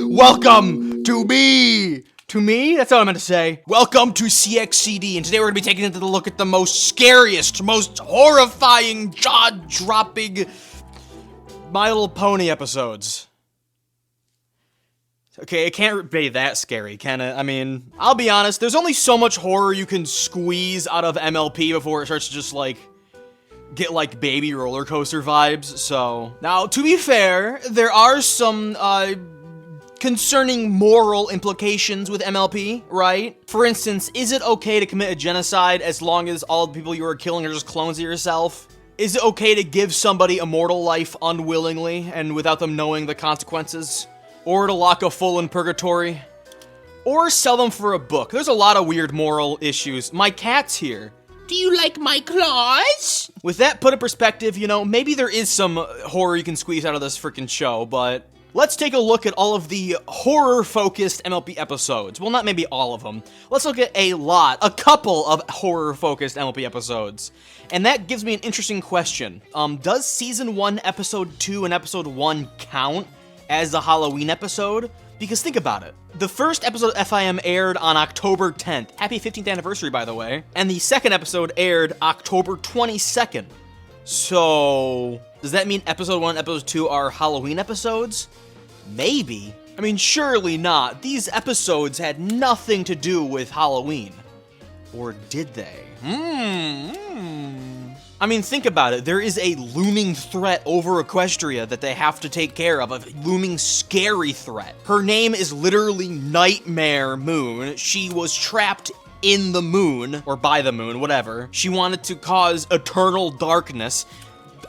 Welcome to me. To me? That's all I meant to say. Welcome to CXCD, and today we're gonna be taking a look at the most scariest, most horrifying, jaw-dropping My Little Pony episodes. Okay, it can't be that scary, can it? I mean, I'll be honest, there's only so much horror you can squeeze out of MLP before it starts to just, like, get, like, baby roller coaster vibes, so. Now, to be fair, there are some, concerning moral implications with MLP, right? For instance, is it okay to commit a genocide as long as all the people you are killing are just clones of yourself? Is it okay to give somebody a mortal life unwillingly and without them knowing the consequences? Or to lock a fool in purgatory? Or sell them for a book? There's a lot of weird moral issues. My cat's here. Do you like my claws? With that put in perspective, you know, maybe there is some horror you can squeeze out of this freaking show, but let's take a look at all of the horror-focused MLP episodes. Well, not maybe all of them. Let's look at a couple of horror-focused MLP episodes. And that gives me an interesting question. Does Season 1, Episode 2, and Episode 1 count as the Halloween episode? Because think about it. The first episode of FIM aired on October 10th. Happy 15th anniversary, by the way. And the second episode aired October 22nd. So, does that mean Episode 1 and Episode 2 are Halloween episodes? Maybe. I mean, surely not. These episodes had nothing to do with Halloween. Or did they? I mean, think about it. There is a looming threat over Equestria that they have to take care of, a looming scary threat. Her name is literally Nightmare Moon. She was trapped in the moon, or by the moon, whatever. She wanted to cause eternal darkness.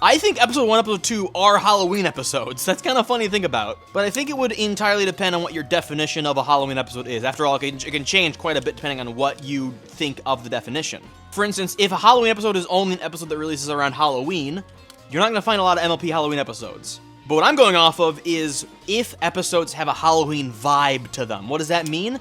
I think Episode 1 and Episode 2 are Halloween episodes. That's kind of funny to think about. But I think it would entirely depend on what your definition of a Halloween episode is. After all, it can change quite a bit depending on what you think of the definition. For instance, if a Halloween episode is only an episode that releases around Halloween, you're not going to find a lot of MLP Halloween episodes. But what I'm going off of is if episodes have a Halloween vibe to them. What does that mean?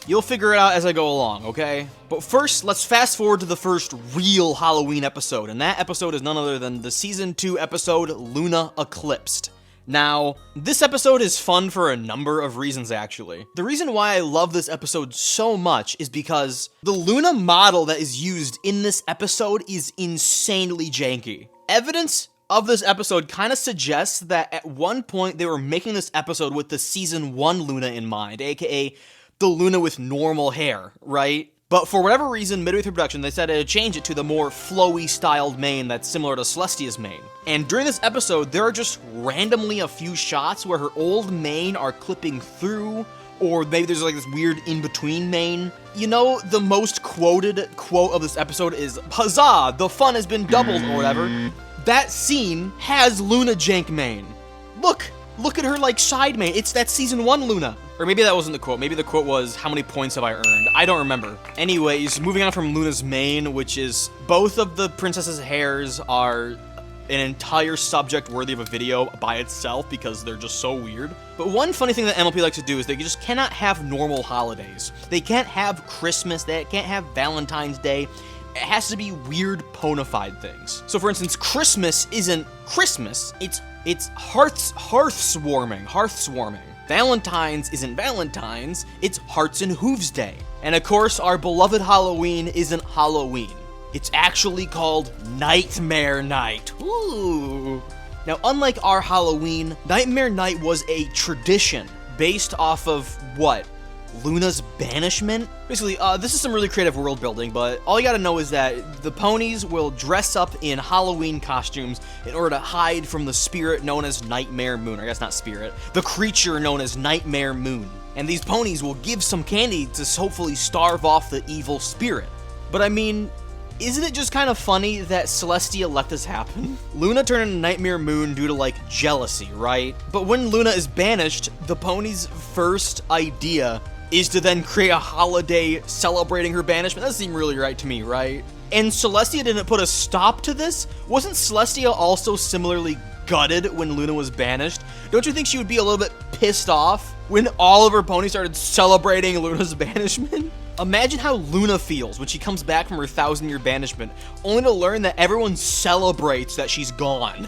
You'll figure it out as I go along, okay? But first, let's fast forward to the first real Halloween episode, and that episode is none other than the Season 2 episode, Luna Eclipsed. Now, this episode is fun for a number of reasons, actually. The reason why I love this episode so much is because the Luna model that is used in this episode is insanely janky. Evidence of this episode kind of suggests that at one point they were making this episode with the Season 1 Luna in mind, aka the Luna with normal hair, right? But for whatever reason, midway through production, they decided to change it to the more flowy styled mane that's similar to Celestia's mane. And during this episode, there are just randomly a few shots where her old mane are clipping through, or maybe there's like this weird in-between mane. You know, the most quoted quote of this episode is, "Huzzah, the fun has been doubled," or whatever. That scene has Luna jank mane. Look at her, like, side mane. It's that Season 1 Luna. Or maybe that wasn't the quote. Maybe the quote was, "How many points have I earned?" I don't remember. Anyways, moving on from Luna's mane, which is both of the princess's hairs are an entire subject worthy of a video by itself because they're just so weird. But one funny thing that MLP likes to do is they just cannot have normal holidays. They can't have Christmas. They can't have Valentine's Day. It has to be weird ponified things. So for instance, Christmas isn't Christmas, it's hearthswarming. Valentine's isn't Valentine's, it's Hearts and Hooves Day. And of course, our beloved Halloween isn't Halloween. It's actually called Nightmare Night. Ooh. Now, unlike our Halloween, Nightmare Night was a tradition based off of what? Luna's banishment? Basically, this is some really creative world building, but all you gotta know is that the ponies will dress up in Halloween costumes in order to hide from the spirit known as Nightmare Moon. Or I guess not spirit, the creature known as Nightmare Moon. And these ponies will give some candy to hopefully starve off the evil spirit. But I mean, isn't it just kind of funny that Celestia let this happen? Luna turned into Nightmare Moon due to, like, jealousy, right? But when Luna is banished, the pony's first idea is to then create a holiday celebrating her banishment. That doesn't seem really right to me, right? And Celestia didn't put a stop to this? Wasn't Celestia also similarly gutted when Luna was banished? Don't you think she would be a little bit pissed off when all of her ponies started celebrating Luna's banishment? Imagine how Luna feels when she comes back from her 1,000-year banishment, only to learn that everyone celebrates that she's gone.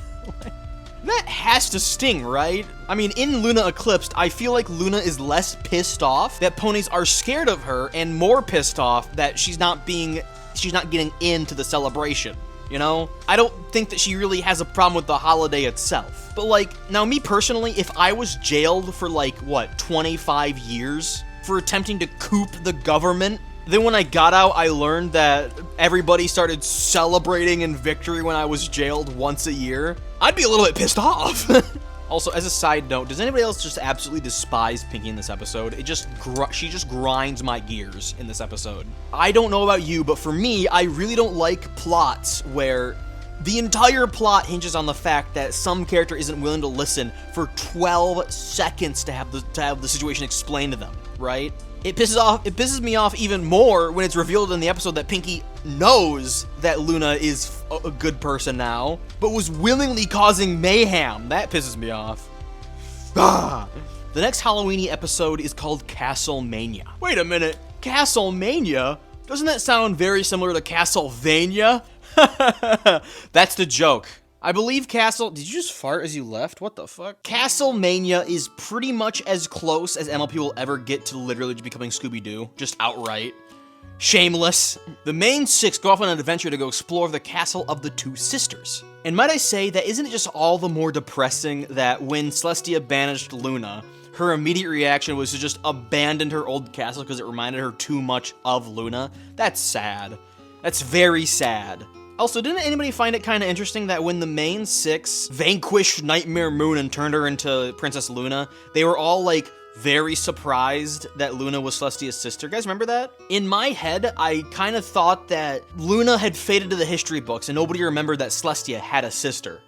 That has to sting, right? I mean, in Luna Eclipsed, I feel like Luna is less pissed off that ponies are scared of her and more pissed off that she's not getting into the celebration, you know? I don't think that she really has a problem with the holiday itself. But like, now me personally, if I was jailed for like, what, 25 years for attempting to coup the government, then when I got out, I learned that everybody started celebrating in victory when I was jailed once a year, I'd be a little bit pissed off. Also, as a side note, does anybody else just absolutely despise Pinky in this episode? She just grinds my gears in this episode. I don't know about you, but for me, I really don't like plots where the entire plot hinges on the fact that some character isn't willing to listen for 12 seconds to have the situation explained to them, right? It pisses me off even more when it's revealed in the episode that Pinky knows that Luna is a good person now, but was willingly causing mayhem. That pisses me off. Ah. The next Halloweeny episode is called Castle Mania. Wait a minute, Castle Mania? Doesn't that sound very similar to Castlevania? That's the joke. I believe did you just fart as you left? What the fuck? Castlemania is pretty much as close as MLP will ever get to literally just becoming Scooby-Doo, just outright. Shameless. The main six go off on an adventure to go explore the castle of the two sisters. And might I say that isn't it just all the more depressing that when Celestia banished Luna, her immediate reaction was to just abandon her old castle because it reminded her too much of Luna? That's sad. That's very sad. Also, didn't anybody find it kind of interesting that when the main six vanquished Nightmare Moon and turned her into Princess Luna, they were all, like, very surprised that Luna was Celestia's sister? You guys remember that? In my head, I kind of thought that Luna had faded to the history books and nobody remembered that Celestia had a sister.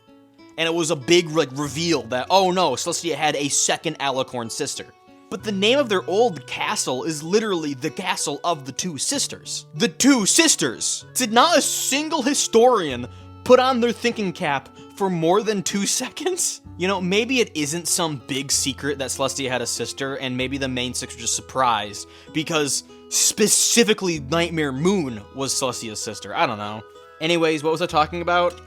And it was a big, like, reveal that, oh no, Celestia had a second Alicorn sister. But the name of their old castle is literally the castle of the two sisters. The two sisters! Did not a single historian put on their thinking cap for more than 2 seconds? You know, maybe it isn't some big secret that Celestia had a sister, and maybe the main six were just surprised, because specifically Nightmare Moon was Celestia's sister. I don't know. Anyways, what was I talking about?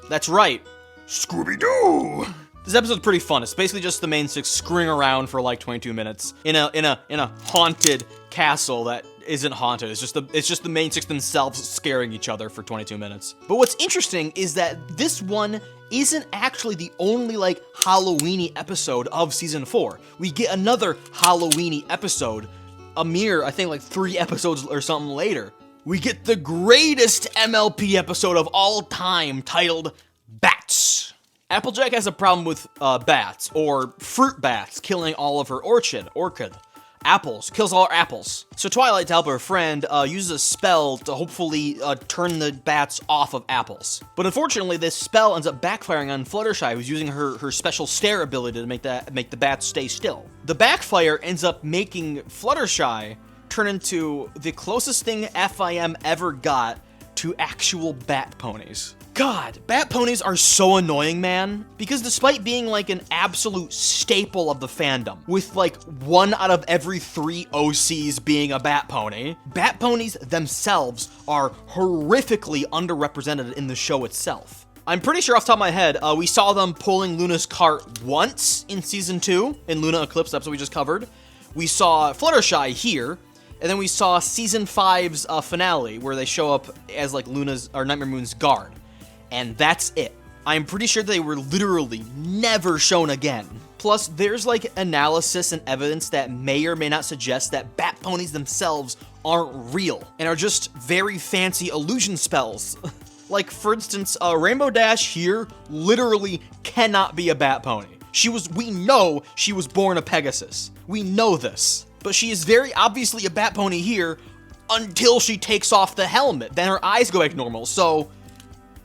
That's right. Scooby-Doo! This episode's pretty fun. It's basically just the main six screwing around for like 22 minutes in a haunted castle that isn't haunted. It's just the main six themselves scaring each other for 22 minutes. But what's interesting is that this one isn't actually the only like Halloweeny episode of season 4. We get another Halloweeny episode, a mere I think like 3 episodes or something later. We get the greatest MLP episode of all time titled Bats. Applejack has a problem with bats, or fruit bats, killing all of her orchid, apples, kills all her apples. So Twilight, to help her friend, uses a spell to hopefully turn the bats off of apples. But unfortunately, this spell ends up backfiring on Fluttershy, who's using her special stare ability to make the bats stay still. The backfire ends up making Fluttershy turn into the closest thing FIM ever got to actual bat ponies. God, bat ponies are so annoying, man. Because despite being like an absolute staple of the fandom, with like 1 out of every 3 OCs being a bat ponies themselves are horrifically underrepresented in the show itself. I'm pretty sure off the top of my head, we saw them pulling Luna's cart once in season 2, in Luna Eclipsed, that's what we just covered. We saw Fluttershy here, and then we saw season 5's finale, where they show up as like Nightmare Moon's guard. And that's it. I'm pretty sure they were literally never shown again. Plus, there's like analysis and evidence that may or may not suggest that bat ponies themselves aren't real and are just very fancy illusion spells. Like, for instance, Rainbow Dash here literally cannot be a bat pony. We know she was born a Pegasus. We know this. But she is very obviously a bat pony here until she takes off the helmet. Then her eyes go back normal, so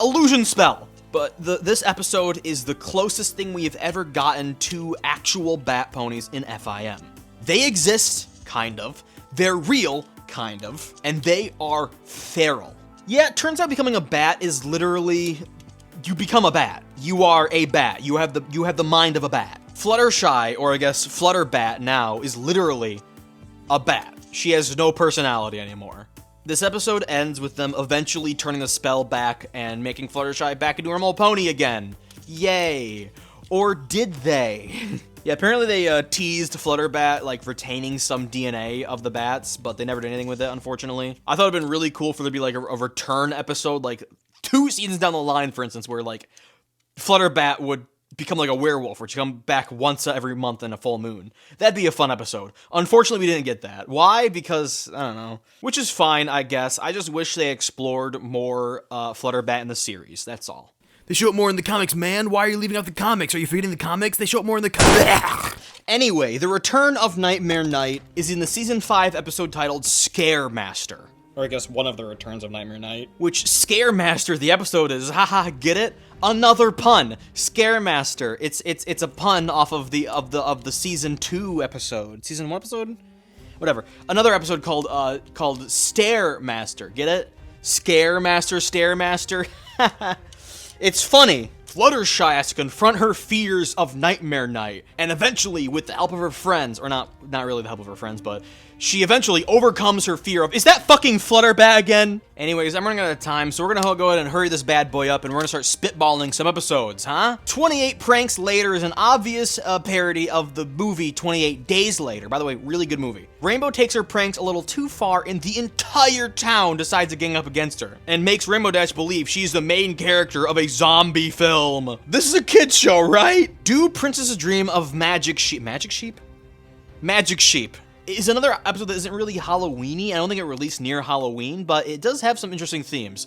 illusion spell. But this episode is the closest thing we have ever gotten to actual bat ponies in FIM. They exist, kind of. They're real, kind of. And they are feral. Yeah, it turns out becoming a bat is literally, you become a bat. You are a bat. You have the mind of a bat. Fluttershy, or I guess Flutterbat now, is literally a bat. She has no personality anymore. This episode ends with them eventually turning the spell back and making Fluttershy back into a normal pony again. Yay! Or did they? Yeah, apparently they teased Flutterbat, like, retaining some DNA of the bats, but they never did anything with it, unfortunately. I thought it would have been really cool for there to be, like, a return episode, like, 2 seasons down the line, for instance, where, like, Flutterbat would become like a werewolf, where she'd come back once every month in a full moon. That'd be a fun episode. Unfortunately, we didn't get that. Why? Because, I don't know. Which is fine, I guess. I just wish they explored more Flutterbat in the series, that's all. They show it more in the comics, man. Why are you leaving out the comics? Are you forgetting the comics? They show it more in the comics. Anyway, the return of Nightmare Night is in the Season 5 episode titled Scaremaster. Or I guess one of the returns of Nightmare Night. Which, Scaremaster, the episode is, haha, get it? Another pun. Scaremaster. It's a pun off of the Season 2 episode. Season 1 episode? Whatever. Another episode called Staremaster. Get it? Scaremaster, Stairmaster. It's funny. Fluttershy has to confront her fears of Nightmare Night, and eventually, with the help of her friends, or not really the help of her friends, but she eventually overcomes her fear of, is that fucking Flutterbat again? Anyways, I'm running out of time, so we're gonna go ahead and hurry this bad boy up, and we're gonna start spitballing some episodes, huh? 28 Pranks Later is an obvious parody of the movie 28 Days Later. By the way, really good movie. Rainbow takes her pranks a little too far, and the entire town decides to gang up against her, and makes Rainbow Dash believe she's the main character of a zombie film. This is a kid's show, right? Do Princess's Dream of Magic Sheep. Magic Sheep? Magic Sheep is another episode that isn't really Halloween-y. I don't think it released near Halloween, but it does have some interesting themes.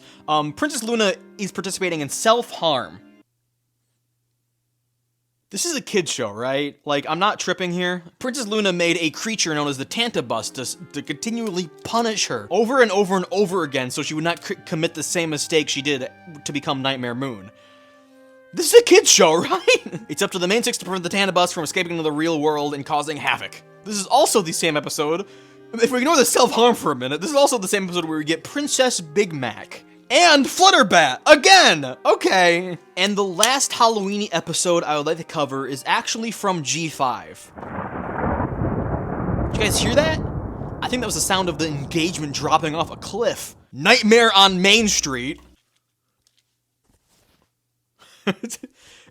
Princess Luna is participating in self-harm. This is a kid's show, right? Like, I'm not tripping here. Princess Luna made a creature known as the Tantabus to continually punish her over and over and over again so she would not commit the same mistake she did to become Nightmare Moon. This is a kid's show, right? It's up to the main six to prevent the Tantabus from escaping into the real world and causing havoc. This is also the same episode. If we ignore the self-harm for a minute, this is also the same episode where we get Princess Big Mac. And Flutterbat, again! Okay. And the last Halloween-y episode I would like to cover is actually from G5. Did you guys hear that? I think that was the sound of the engagement dropping off a cliff. Nightmare on Main Street.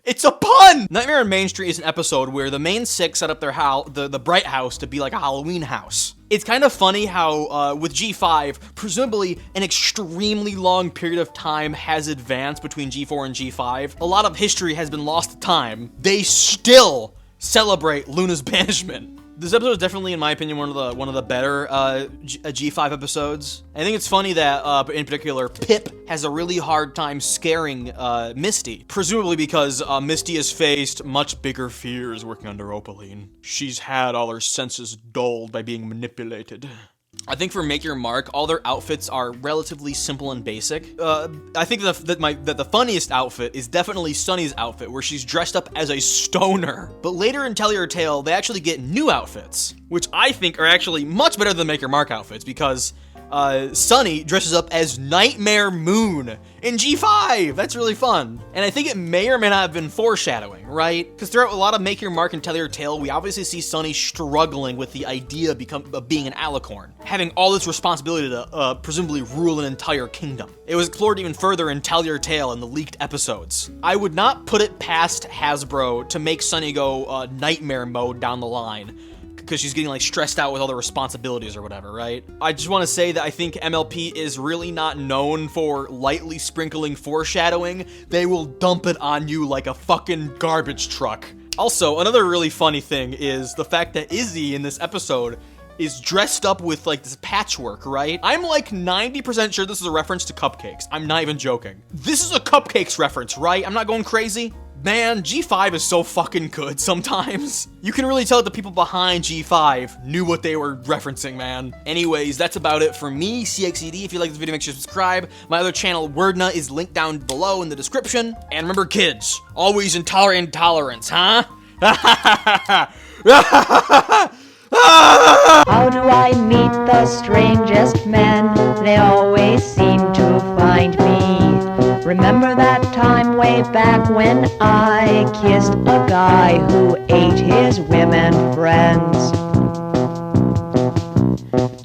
It's a pun! Nightmare on Main Street is an episode where the main six set up their the Bright House to be like a Halloween house. It's kind of funny how, with G5, presumably an extremely long period of time has advanced between G4 and G5. A lot of history has been lost to time. They still celebrate Luna's banishment. This episode is definitely, in my opinion, one of the better G5 episodes. I think it's funny that, in particular, Pip has a really hard time scaring Misty, presumably because Misty has faced much bigger fears working under Opaline. She's had all her senses dulled by being manipulated. I think for Make Your Mark, all their outfits are relatively simple and basic. I think that the funniest outfit is definitely Sunny's outfit, where she's dressed up as a stoner. But later in Tell Your Tale, they actually get new outfits, which I think are actually much better than Make Your Mark outfits, because Sunny dresses up as Nightmare Moon in G5. That's really fun. And I think it may or may not have been foreshadowing, right? Because throughout a lot of Make Your Mark and Tell Your Tale, we obviously see Sunny struggling with the idea of being an alicorn, having all this responsibility to presumably rule an entire kingdom. It was explored even further in Tell Your Tale in the leaked episodes. I would not put it past Hasbro to make Sunny go nightmare mode down the line, because she's getting like stressed out with all the responsibilities or whatever, right? I just want to say that I think MLP is really not known for lightly sprinkling foreshadowing. They will dump it on you like a fucking garbage truck. Also, another really funny thing is the fact that Izzy in this episode is dressed up with like this patchwork, right? I'm like 90% sure this is a reference to cupcakes. I'm not even joking. This is a cupcakes reference, right? I'm not going crazy. Man, G5 is so fucking good sometimes. You can really tell that the people behind G5 knew what they were referencing, man. Anyways, that's about it for me, CXED. If you like this video, make sure to subscribe. My other channel, Wordna, is linked down below in the description. And remember, kids, always intolerance, huh? How do I meet the strangest men? They always seem to find me. Remember that time way back when I kissed a guy who ate his women friends?